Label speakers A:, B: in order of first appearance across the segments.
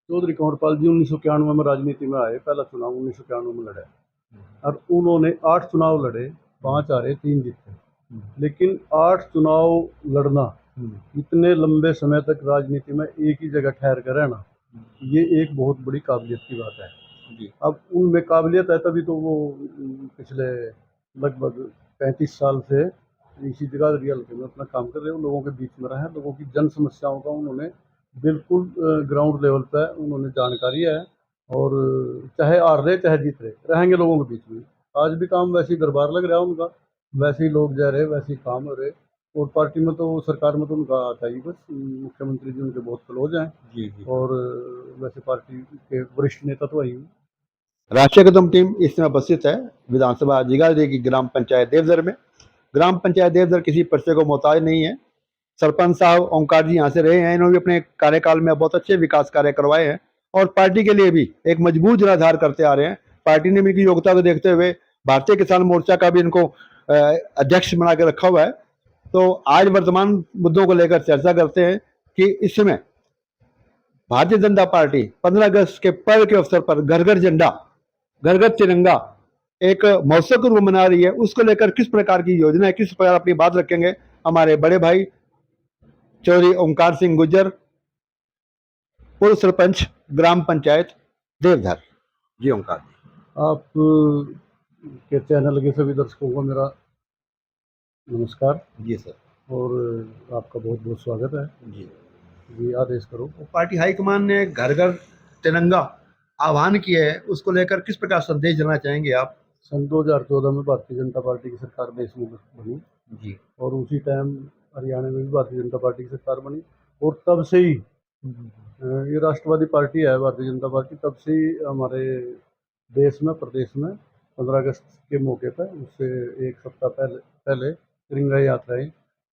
A: चौधरी कंवरपाल जी 1991 में राजनीति में आए, पहला चुनाव 1991 में लड़ा और उन्होंने 8 चुनाव लड़े, 5 हारे, 3 जीते। लेकिन 8 चुनाव लड़ना, इतने लंबे समय तक राजनीति में एक ही जगह ठहर कर रहना, ये एक बहुत बड़ी काबिलियत की बात है।
B: जी।
A: अब उनमें काबिलियत है तभी तो वो पिछले लगभग 35 साल से इसी जगह रियलिटी में अपना काम कर रहे हैं, लोगों के बीच में रहे हैं, लोगों की जन समस्याओं का उन्होंने बिल्कुल ग्राउंड लेवल पे उन्होंने जानकारी है और चाहे हार रहे चाहे जीत रहे रहेंगे लोगों के बीच में। आज भी काम वैसे ही दरबार लग रहा है उनका, वैसे ही लोग जा रहे, वैसे ही काम हो रहे और पार्टी में तो सरकार में तो उनका आता ही बस, मुख्यमंत्री जी उनके बहुत क्लोज हैं
B: जी जी।
A: और वैसे पार्टी के वरिष्ठ नेता तो वही हैं।
B: राष्ट्रीय कदम टीम इस समय उपस्थित है विधानसभा जिगादी की ग्राम पंचायत देवधर में। ग्राम पंचायत देवधर किसी पर्चे को मोहताज नहीं है। सरपंच साहब ओंकार जी यहाँ से रहे हैं, इन्होंने भी अपने कार्यकाल में बहुत अच्छे विकास कार्य करवाए हैं और पार्टी के लिए भी एक मजबूत जनाधार करते आ रहे हैं। पार्टी ने भी इनकी योग्यता को देखते हुए भारतीय किसान मोर्चा का भी इनको अध्यक्ष बना के रखा हुआ है। तो आज वर्तमान मुद्दों को लेकर चर्चा करते हैं कि इस समय भारतीय जनता पार्टी 15 अगस्त के पर्व के अवसर पर घर घर झंडा, घर घर तिरंगा एक महोत्सव के रूप में मना रही है। उसको लेकर किस प्रकार की योजना है, किस प्रकार अपनी बात रखेंगे हमारे बड़े भाई चौधरी ओंकार सिंह गुज्जर, पूर्व सरपंच ग्राम पंचायत देवधर। जी ओंकार।
A: आप के चैनल के सभी दर्शकों को मेरा नमस्कार
B: जी सर।
A: और आपका बहुत बहुत स्वागत है।
B: जी
A: जी आदेश करो।
B: पार्टी हाईकमान ने घर घर तिरंगा आह्वान किया है, उसको लेकर किस प्रकार संदेश देना चाहेंगे आप?
A: सन 2014 में भारतीय जनता पार्टी की सरकार देश में बनी
B: जी।
A: और उसी टाइम हरियाणा में भी भारतीय जनता पार्टी की सरकार बनी और तब से ही ये राष्ट्रवादी पार्टी है भारतीय जनता पार्टी, तब से ही हमारे देश में प्रदेश में 15 अगस्त के मौके पर उससे एक सप्ताह पहले पहले तिरंगा यात्राएं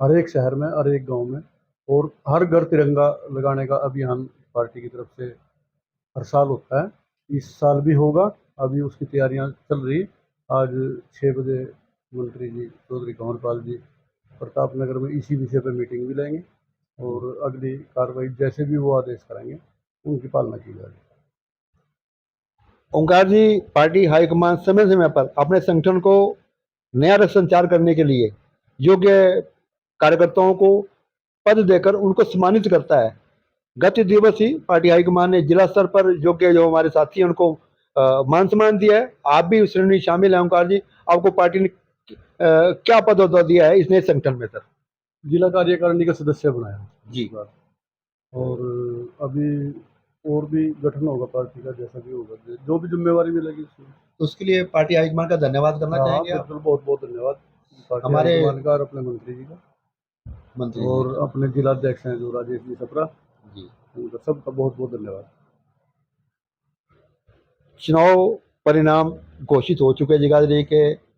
A: हर एक शहर में, हर एक गांव में और हर घर तिरंगा लगाने का अभियान पार्टी की तरफ से हर साल होता है। इस साल भी होगा, अभी उसकी तैयारियां चल रही। आज 6 बजे मंत्री जी चौधरी कंवरपाल जी प्रताप नगर में इसी विषय पर मीटिंग भी लेंगे और अगली कार्रवाई जैसे भी वो आदेश कराएंगे उनकी पालना की जाएगी।
B: ओंकार जी, पार्टी हाईकमान समय समय पर अपने संगठन को नया रथ संचार करने के लिए योग्य कार्यकर्ताओं को पद देकर उनको सम्मानित करता है। गत दिवस ही पार्टी हाईकमान ने जिला स्तर पर योग्य जो हमारे साथी हैं उनको मान सम्मान दिया है। आप भी उस श्रेणी शामिल हैं ओंकार जी। आपको पार्टी ने क्या पद अहदा दिया है इस नए संगठन में सर?
A: जिला कार्यकारिणी का सदस्य बनाया
B: जी।
A: इस बार और अभी और भी गठन होगा पार्टी का, जैसा भी होगा जो भी जिम्मेवारी मिलेगी उसमें।
B: उसके लिए पार्टी हाईकमान का धन्यवाद करना
A: हाँ
B: चाहेंगे आप?
A: बिल्कुल, बहुत बहुत धन्यवाद पार्टी
B: हमारे
A: हाईकमान का और अपने मंत्री जी का
B: मंत्री जी
A: और
B: का।
A: अपने जिलाध्यक्ष हैं जो राजेश जी सप्रा,
B: जी।
A: उनका सबका बहुत बहुत धन्यवाद।
B: चुनाव परिणाम घोषित हो चुके हैं जगाधरी के।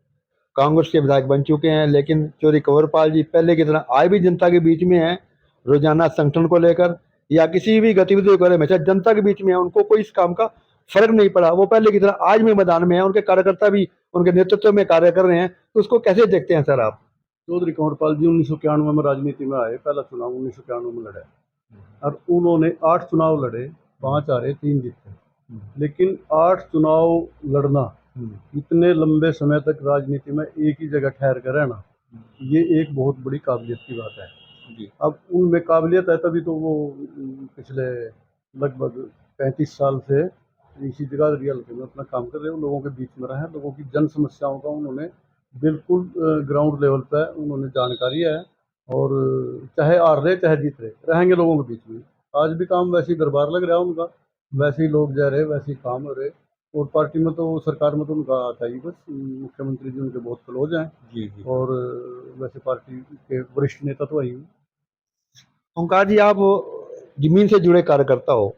B: कांग्रेस के विधायक बन चुके हैं, लेकिन चौधरी कंवरपाल जी पहले की तरह आज भी जनता के बीच में हैं। रोजाना संगठन को लेकर या किसी भी गतिविधि को लेकर हमेशा जनता के बीच में है। उनको कोई इस काम का फर्क नहीं पड़ा। वो पहले की तरह आज भी मैदान में है। उनके कार्यकर्ता भी उनके नेतृत्व में कार्य कर रहे हैं। तो उसको कैसे देखते हैं सर आप?
A: चौधरी कंवरपाल जी 1991 में राजनीति में आए, पहला चुनाव 1991 में लड़ा और उन्होंने 8 चुनाव लड़े, 5 हारे, 3 जीते। लेकिन 8 चुनाव लड़ना, इतने लंबे समय तक राजनीति में एक ही जगह ठहर कर रहना, ये एक बहुत बड़ी काबिलियत की बात है।
B: जी।
A: अब उनमें काबिलियत है तभी तो वो पिछले लगभग 35 साल से इसी जगह रियलिटी में अपना काम कर रहे हैं, लोगों के बीच में रहे हैं, लोगों की जन समस्याओं का उन्होंने बिल्कुल ग्राउंड लेवल पे उन्होंने जानकारी है और चाहे हार रहे चाहे जीत रहे रहेंगे लोगों के बीच में। आज भी काम वैसे ही दरबार लग रहा है उनका, वैसे ही लोग जा रहे, वैसे ही काम हो रहे और पार्टी में तो सरकार में तो उनका आता ही बस, मुख्यमंत्री जी उनके बहुत क्लोज हैं
B: जी जी।
A: और वैसे पार्टी के वरिष्ठ नेता तो वही हैं।
B: ओंकार जी, आप जमीन से जुड़े कार्यकर्ता हो,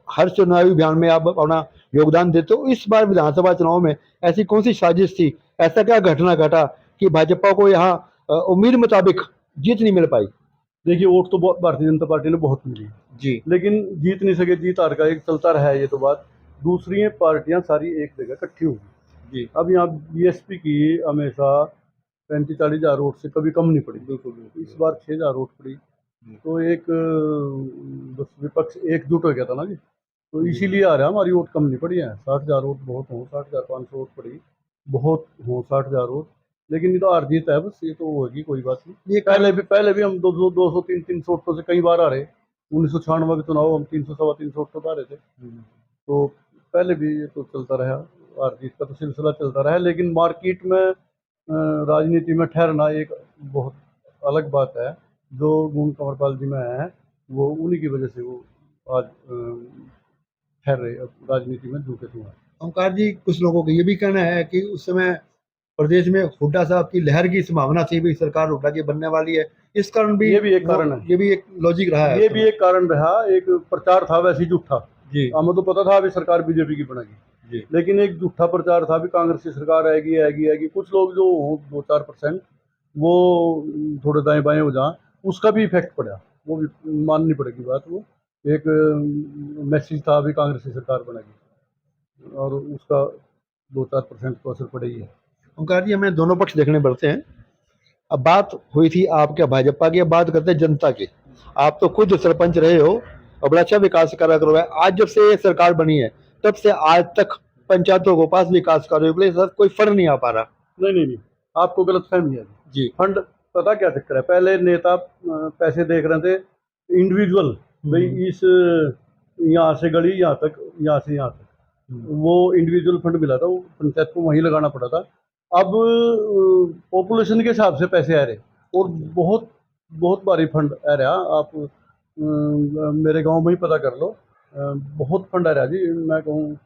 B: हर चुनावी अभियान में आप अपना योगदान देते हो। इस बार विधानसभा चुनाव में ऐसी कौन सी साजिश थी, ऐसा क्या घटना घटा कि भाजपा को यहाँ उम्मीद मुताबिक जीत नहीं मिल पाई?
A: देखिए वोट तो बहुत भारतीय जनता पार्टी ने बहुत मिली
B: जी
A: लेकिन जीत नहीं सके, जीत हार का एक चलता रहा है ये तो बात। दूसरी पार्टियां सारी एक जगह इकट्ठी होगी।
B: जी।
A: अब यहाँ बीएसपी की हमेशा 35-40 हज़ार वोट से कभी कम नहीं पड़ी,
B: बिल्कुल बिल्कुल।
A: इस बार 6 हज़ार वोट पड़ी। तो एक बस विपक्ष एकजुट हो गया था ना जी, तो इसीलिए आ रहा है, हमारी वोट कम नहीं पड़ी है। 60,000 वोट बहुत हो, 60,500 वोट पड़ी बहुत हो, 60,000 वोट। लेकिन ये तो हार जीत है, बस ये तो होगी, कोई बात नहीं।
B: ये
A: पहले भी हम 200 300 वोटों से कई बार आ रहे। 1996 के चुनाव हम 300 सवा 300 वोटों पर आ रहे थे। तो पहले भी ये तो चलता रहा, हार जीत का तो सिलसिला चलता रहा। लेकिन मार्केट में राजनीति में ठहरना एक बहुत अलग बात है। जो गुण कंवरपाल जी में है, वो उन्हीं की वजह से वो आज ठहर रहे, अब राजनीति में झुके हुए हैं।
B: ओंकार जी, कुछ लोगों का ये भी कहना है कि उस समय प्रदेश में हुड्डा साहब की लहर की संभावना थी, भी सरकार हुड्डा की बनने वाली है, इस कारण भी
A: ये भी एक कारण है।
B: ये भी एक लॉजिक रहा है
A: ये
B: उस
A: भी
B: समय।
A: एक कारण रहा। एक प्रचार था वैसे ही झूठा।
B: जी
A: हमें तो पता था अभी सरकार बीजेपी की बनेगी,
B: जी
A: लेकिन एक झूठा प्रचार था भी कांग्रेस की सरकार आएगी आएगी आएगी। कुछ लोग जो हो 2-4% वो थोड़े दाएं बाएं हो जाए, उसका भी इफेक्ट पड़ा। वो भी माननी पड़ेगी बात। वो एक मैसेज था अभी कांग्रेस की सरकार बनेगी, और उसका 2-4% को असर पड़ा ही है।
B: ओंकार जी, हमें दोनों पक्ष देखने पड़ते हैं। अब बात हुई थी आपके भाजपा की, अब बात करते हैं जनता की। आप तो खुद सरपंच रहे हो और बड़ा अच्छा विकास कार्य करवाया। आज जब से ये सरकार बनी है तब से आज तक पंचायतों को पास विकास कार्यों के लिए सर कोई फंड नहीं आ पा रहा।
A: नहीं नहीं नहीं, आपको गलत फहमी है।
B: जी
A: फंड, पता क्या चक्कर है, पहले नेता पैसे देख रहे थे इंडिविजुअल, भाई इस यहाँ से गली यहाँ तक, यहाँ से यहाँ तक, वो इंडिविजुअल फंड मिला था, वो पंचायत को वहीं लगाना पड़ा था। अब पॉपुलेशन के हिसाब से पैसे आ रहे, और बहुत बहुत भारी फंड आ रहा। आप मेरे गांव में ही पता कर लो, बहुत फंड आ रहा जी। मैं कहूँ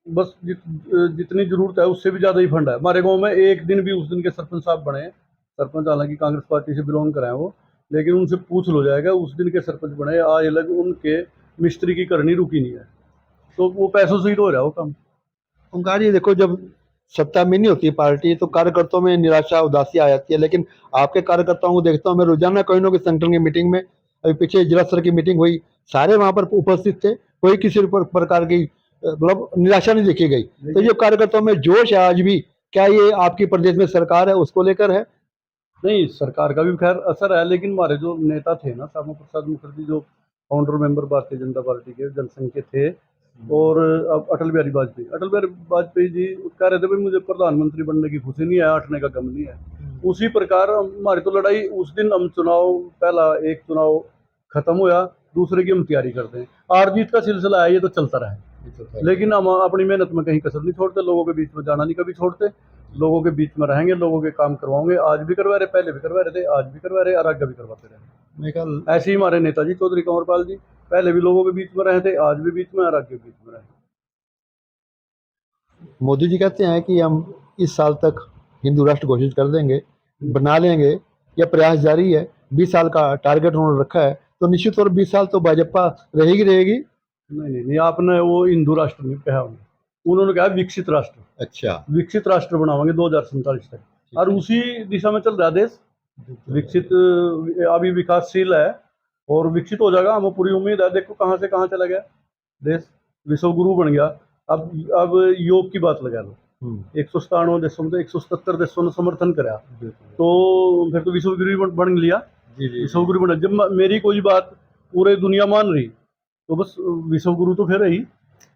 A: बस जितनी जरूरत है उससे भी ज़्यादा ही फंड है हमारे गांव में। एक दिन भी उस दिन के सरपंच साहब बने, सरपंच हालांकि कांग्रेस पार्टी से बिलोंग कराए वो, लेकिन उनसे पूछ लो जाएगा, उस दिन के सरपंच बने आज अलग, उनके मिस्त्री की करनी रुकी नहीं है। तो वो पैसों से ही तो हो रहा है वो काम।
B: ओंकार जी, देखो, जब सत्ता में नहीं होती पार्टी तो कार्यकर्ताओं में निराशा उदासी आ जाती है, लेकिन आपके कार्यकर्ताओं को देखता हूँ मैं रोजाना कोई ना कोई संगठन की मीटिंग में। अभी पीछे जिला स्तर की मीटिंग हुई, सारे वहां पर उपस्थित थे, कोई किसी प्रकार की मतलब निराशा नहीं देखी गई। तो ये कार्यकर्ताओं में जोश है आज भी, क्या ये आपकी प्रदेश में सरकार है उसको लेकर है?
A: नहीं, सरकार का भी खैर असर है, लेकिन हमारे जो नेता थे ना, श्यामा प्रसाद मुखर्जी जो founder member Bharatiya Janata party के जनसंघ के थे, और अब अटल बिहारी वाजपेयी जी कह रहे थे भाई मुझे प्रधानमंत्री बनने की खुशी नहीं है, आठने का गम नहीं है। उसी प्रकार हमारी तो लड़ाई उस दिन, हम चुनाव, पहला एक चुनाव खत्म हुआ, दूसरे की हम तैयारी करते हैं। हार जीत का सिलसिला है, ये तो चलता रहा है, लेकिन हम अपनी मेहनत में कहीं कसर नहीं छोड़ते, लोगों के बीच में जाना नहीं कभी छोड़ते, लोगों के बीच में रहेंगे, लोगों के काम करवाओगे। आज भी करवा रहे, पहले भी करवा रहे थे, आज भी करवा रहे, और आगे भी करवाते रहे।
B: मैं कल
A: ऐसे ही हमारे नेताजी चौधरी कंवरपाल जी पहले भी लोगों के बीच में रहे थे, आज भी बीच में, और आगे बीच में रहे।
B: मोदी जी कहते हैं कि हम इस साल तक हिंदू राष्ट्र घोषित कर देंगे, बना लेंगे, यह प्रयास जारी है। 20 साल का टारगेट उन्होंने रखा है, तो निश्चित तौर 20 साल तो भाजपा रहेगी रहेगी।
A: नहीं नहीं नहीं, आपने वो हिंदू राष्ट्र नहीं कहा, उन्होंने कहा विकसित राष्ट्र।
B: अच्छा,
A: विकसित राष्ट्र बनावांगे 2047 तक, और उसी दिशा में चल रहा देश। विकसित अभी विकासशील है और विकसित हो जाएगा, हमें पूरी उम्मीद है। देखो कहाँ से कहाँ चला गया देश, विश्व गुरु बन गया। अब योग की बात लगा लो, 197 देशों में, तो 177 देशों ने समर्थन करा, तो फिर तो विश्व गुरु बन लिया। विश्व गुरु बना, जब मेरी कोई बात पूरे दुनिया मान रही, तो बस विश्व गुरु तो फिर ही।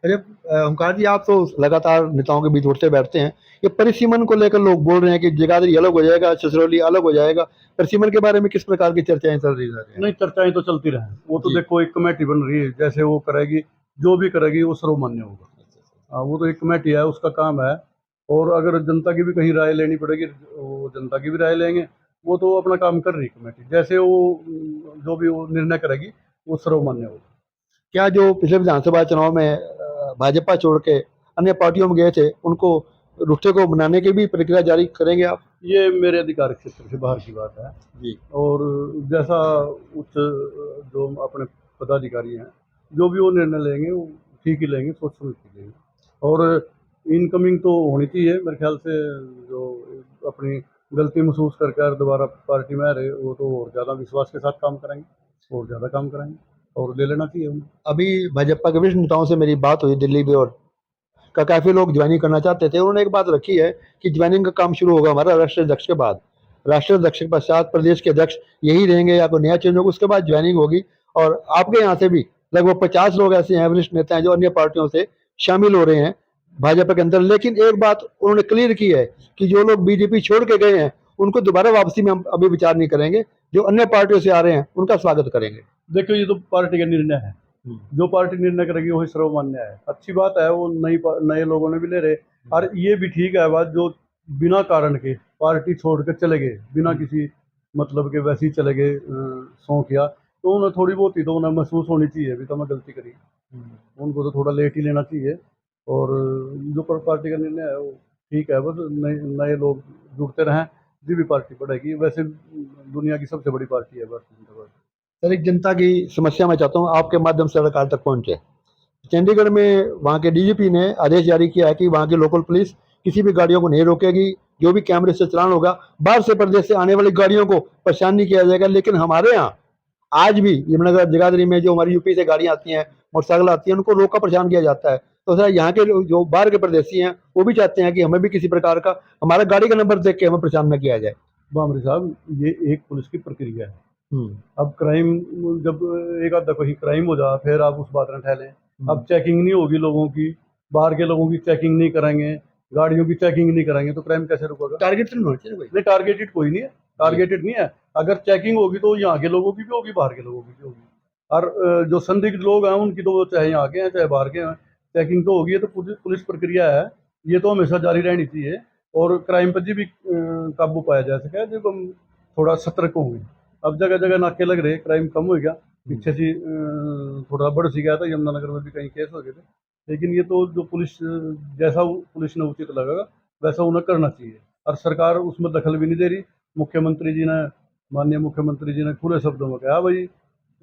B: अरे ओंकार जी, आप तो लगातार नेताओं के बीच उठते बैठते हैं। ये परिसीमन को लेकर लोग बोल रहे हैं कि जगाधरी अलग हो जाएगा, छछरौली अलग हो जाएगा। परिसीमन के बारे में किस प्रकार की चर्चाएं चल रही है?
A: नहीं, चर्चाएं तो चलती रहे, वो तो देखो एक कमेटी बन रही है, जैसे वो करेगी, जो भी करेगी वो सर्वमान्य होगा। वो तो एक कमेटी है, उसका काम है। और अगर जनता की भी कहीं राय लेनी पड़ेगी, वो जनता की भी राय लेंगे। वो तो अपना काम कर रही कमेटी, जैसे वो जो भी वो निर्णय करेगी वो सर्वमान्य होगा।
B: क्या जो पिछले विधानसभा चुनाव में भाजपा छोड़ के अन्य पार्टियों में गए थे, उनको रुष्टे को बनाने की भी प्रक्रिया जारी करेंगे आप?
A: ये मेरे अधिकार क्षेत्र से बाहर की बात है
B: जी।
A: और जैसा उच्च जो अपने पदाधिकारी हैं, जो भी वो निर्णय लेंगे वो ठीक ही लेंगे, सोच समझ के लेंगे। और इनकमिंग तो होनी चाहिए मेरे ख्याल से, जो अपनी गलती महसूस करके दोबारा पार्टी में आ रहे, वो तो और ज़्यादा विश्वास के साथ काम करेंगे, और ज़्यादा काम करेंगे, और ले लेना चाहिए उन्हें।
B: अभी भाजपा के वरिष्ठ नेताओं से मेरी बात हुई दिल्ली में, और काफ़ी लोग ज्वाइनिंग करना चाहते थे। उन्होंने एक बात रखी है कि ज्वाइनिंग का काम शुरू होगा हमारा राष्ट्रीय अध्यक्ष के बाद। राष्ट्रीय अध्यक्ष के पश्चात प्रदेश के अध्यक्ष यही रहेंगे या कोई नया चेंज होगा, उसके बाद ज्वाइनिंग होगी। और आपके यहाँ से भी लगभग 50 लोग ऐसे हैं, वरिष्ठ नेता हैं जो अन्य पार्टियों से शामिल हो रहे हैं भाजपा के अंदर। लेकिन एक बात उन्होंने क्लियर की है कि जो लोग बीजेपी छोड़ के गए हैं उनको दोबारा वापसी में हम अभी विचार नहीं करेंगे, जो अन्य पार्टियों से आ रहे हैं उनका स्वागत करेंगे।
A: देखो ये तो पार्टी का निर्णय है, जो पार्टी निर्णय करेगी वही सर्वमान्य है। अच्छी बात है, वो नए लोगों ने भी ले रहे, और ये भी ठीक है बात, जो बिना कारण के पार्टी छोड़ कर चले गए, बिना किसी मतलब के वैसे ही चले गए शौक किया, तो उन्हें थोड़ी बहुत ही तो उन्हें महसूस होनी चाहिए अभी तो मैं गलती करी, उनको तो थोड़ा लेट ही लेना चाहिए। और जो पार्टी का निर्णय है वो ठीक है, बस नए नए लोग जुड़ते रहें, जी भी पार्टी बढ़ेगी। वैसे दुनिया की सबसे बड़ी पार्टी है भारतीय जनता पार्टी।
B: सर, एक जनता की समस्या मैं चाहता हूँ आपके माध्यम से सरकार तक पहुंचे। चंडीगढ़ में वहाँ के डीजीपी ने आदेश जारी किया है कि वहाँ की लोकल पुलिस किसी भी गाड़ियों को नहीं रोकेगी, जो भी कैमरे से चालान होगा, बाहर से प्रदेश से आने वाली गाड़ियों को परेशान नहीं किया जाएगा। लेकिन हमारे यहाँ आज भी यमुनानगर जगाधरी में जो हमारी यूपी से गाड़ियाँ आती हैं, मोटरसाइकिल आती हैं, उनको रोक कर परेशान किया जाता है। तो सर, यहाँ के जो बाहर के प्रदेशी हैं वो भी चाहते हैं कि हमें भी किसी प्रकार का हमारा गाड़ी का नंबर देख के हमें परेशान न किया जाए।
A: बामरी साहब, ये एक पुलिस की प्रक्रिया है।
B: हम्म,
A: अब क्राइम, जब एक आधा कोई क्राइम हो जा फिर आप उस बात न ठहलें। अब चेकिंग नहीं होगी लोगों की, बाहर के लोगों की चेकिंग नहीं कराएंगे, गाड़ियों की चेकिंग नहीं कराएंगे, तो क्राइम कैसे रुकेगा?
B: टारगेट तो नहीं होना चाहिए भाई।
A: नहीं, टारगेटेड कोई नहीं है, टारगेटेड नहीं है। अगर चेकिंग होगी तो यहाँ के लोगों की भी होगी, बाहर के लोगों की भी होगी। और जो संदिग्ध लोग हैं उनकी तो वो चाहे यहाँ के हैं चाहे बाहर के हैं, चेकिंग तो होगी। ये तो पुलिस प्रक्रिया है, ये तो हमेशा जारी रहनी चाहिए। और क्राइम पर भी काबू पाया जा सके जब हम थोड़ा सतर्क होंगे। अब जगह जगह नाके लग रहे, क्राइम कम हो गया, पीछे से थोड़ा बढ़ सी गया था, यमुनानगर में भी कई केस हो गए थे। लेकिन ये तो जो पुलिस जैसा पुलिस ने उचित लगेगा वैसा उन्हें करना चाहिए, और सरकार उसमें दखल भी नहीं दे रही। मुख्यमंत्री जी ने, माननीय मुख्यमंत्री जी ने खुले शब्दों में कहा भाई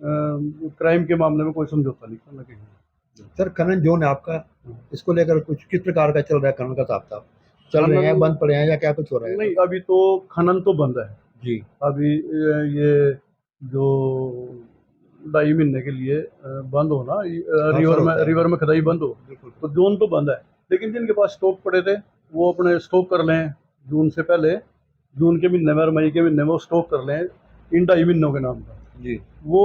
A: क्राइम के मामले में कोई समझौता नहीं करना कहीं।
B: सर, खनन जोन है आपका, इसको लेकर कुछ किस प्रकार का चल रहा है? खनन का ताप चल रहे हैं, बंद पड़े हैं या क्या कुछ हो रहा है?
A: नहीं, अभी तो खनन तो बंद है
B: जी।
A: अभी। ये जो 2.5 महीने के लिए बंद होना, रिवर में खदाई बंद हो, तो जोन तो बंद है। लेकिन जिनके पास स्टॉक पड़े थे वो अपने स्टॉक कर लें जून से पहले, जून के महीने में और मई के महीने में वो स्टॉक कर लें इन 2.5 महीनों के नाम पर।
B: जी।
A: वो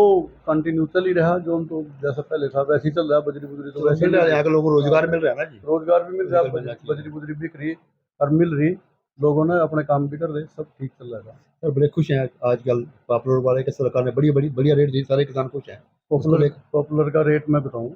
A: कंटिन्यू चल ही रहा, जोन तो जैसा पहले था वैसे ही चल रहा। बजरी बुजरी तो वैसे
B: मिल रहा है, यहाँ के लोगों को रोजगार मिल रहा है ना जी।
A: रोजगार भी मिल रहा,
B: रोजगार मिल रहा है।
A: बजरी बुजरी बिक रही और मिल रही, लोगों ने अपने काम भी कर रहे, सब ठीक चल रहा है।
B: सर, बड़े खुश हैं आजकल पॉपुलर वाले के सरकार ने बड़ी बड़ी बढ़िया रेट दी, सारे किसान खुश हैं।
A: पॉपुलर का रेट मैं बताऊं,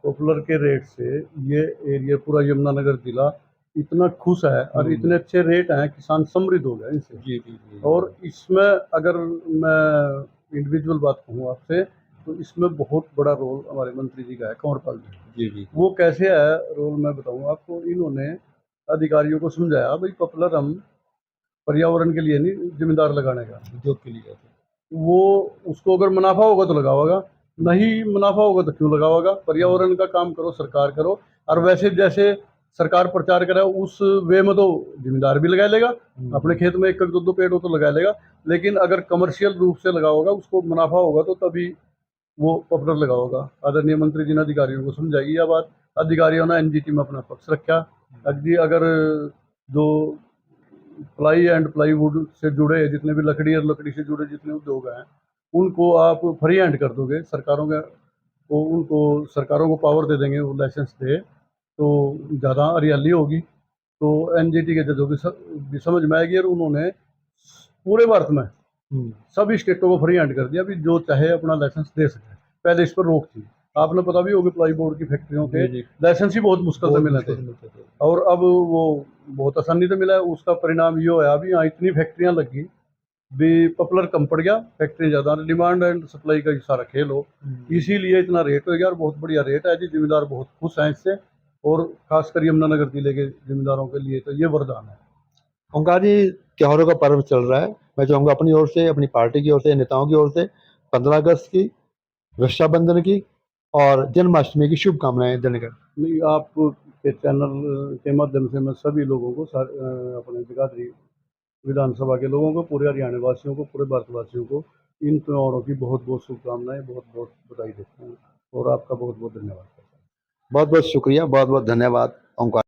A: पॉपुलर के रेट से ये एरिया पूरा यमुनानगर जिला इतना खुश है, और इतने अच्छे रेट हैं, किसान समृद्ध हो गया इनसे।
B: जी जी जी।
A: और इसमें अगर मैं इंडिविजुअल बात कहूँ आपसे, तो इसमें बहुत बड़ा रोल हमारे मंत्री जी का है, कंवरपाल जी।
B: जी जी।
A: वो कैसे है रोल मैं बताऊँ आपको। इन्होंने अधिकारियों को समझाया भाई पॉपुलर हम पर्यावरण के लिए नहीं जिम्मेदार लगाने का,
B: उद्योग के लिए।
A: वो उसको अगर मुनाफा होगा तो लगाओगा, नहीं मुनाफा होगा तो क्यों लगाओगा? पर्यावरण का काम करो, सरकार करो। और वैसे जैसे सरकार प्रचार करे उस वे में तो जिम्मेदार भी लगा लेगा, अपने खेत में एक एक दो दो पेड़ हो तो लगा लेगा। लेकिन अगर कमर्शियल रूप से लगाओगा, उसको मुनाफा होगा तो तभी वो पॉपुलर लगाओगा। आदरणीय मंत्री जी ने अधिकारियों को समझाई यह बात, अधिकारियों ने एनजीटी में अपना पक्ष रखा। अगर जो प्लाई एंड प्लाईवुड से जुड़े जितने भी लकड़ी और लकड़ी से जुड़े जितने उद्योग हैं, उनको आप फ्री हैंड कर दोगे, सरकारों के को उनको सरकारों को पावर दे देंगे, वो लाइसेंस दे, तो ज़्यादा हरियाली होगी। तो एनजीटी के जजों भी समझ में आएगी, और उन्होंने पूरे भारत में सभी स्टेटों को फ्री हैंड कर दिया, अभी जो चाहे अपना लाइसेंस दे सके। पहले इस पर रोक थी, आपने पता भी होगी, प्लाई बोर्ड की फैक्ट्रियों के लाइसेंस ही बहुत मुश्किल से मिले थे, और अब वो बहुत आसानी से मिला है। उसका परिणाम ये होया, अभी यहाँ इतनी फैक्ट्रियाँ लगी भी पॉपुलर कम पड़ गया, फैक्ट्री ज़्यादा, डिमांड एंड सप्लाई का सारा खेल हो, इसीलिए इतना रेट हो गया। और बहुत बढ़िया रेट है जी, जिम्मेदार बहुत खुश हैं इससे, और खासकर यमुनानगर जिले के जिम्मेदारों के लिए तो ये वरदान है।
B: ओंकार जी, त्योहारों का पर्व चल रहा है, मैं चाहूँगा अपनी ओर से, अपनी पार्टी की ओर से, नेताओं की ओर से 15 अगस्त की, रक्षाबंधन की और जन्माष्टमी की शुभकामनाएं देने का।
A: नहीं, आपके चैनल के माध्यम से मैं सभी लोगों को, अपने जगाधरी विधानसभा के लोगों को, पूरे हरियाणा वासियों को, पूरे भारतवासियों को इन त्योहारों की बहुत बहुत शुभकामनाएं, बहुत बहुत बधाई देता हूँ, और आपका बहुत बहुत धन्यवाद।
B: बहुत बहुत शुक्रिया, बहुत बहुत धन्यवाद ओंकार।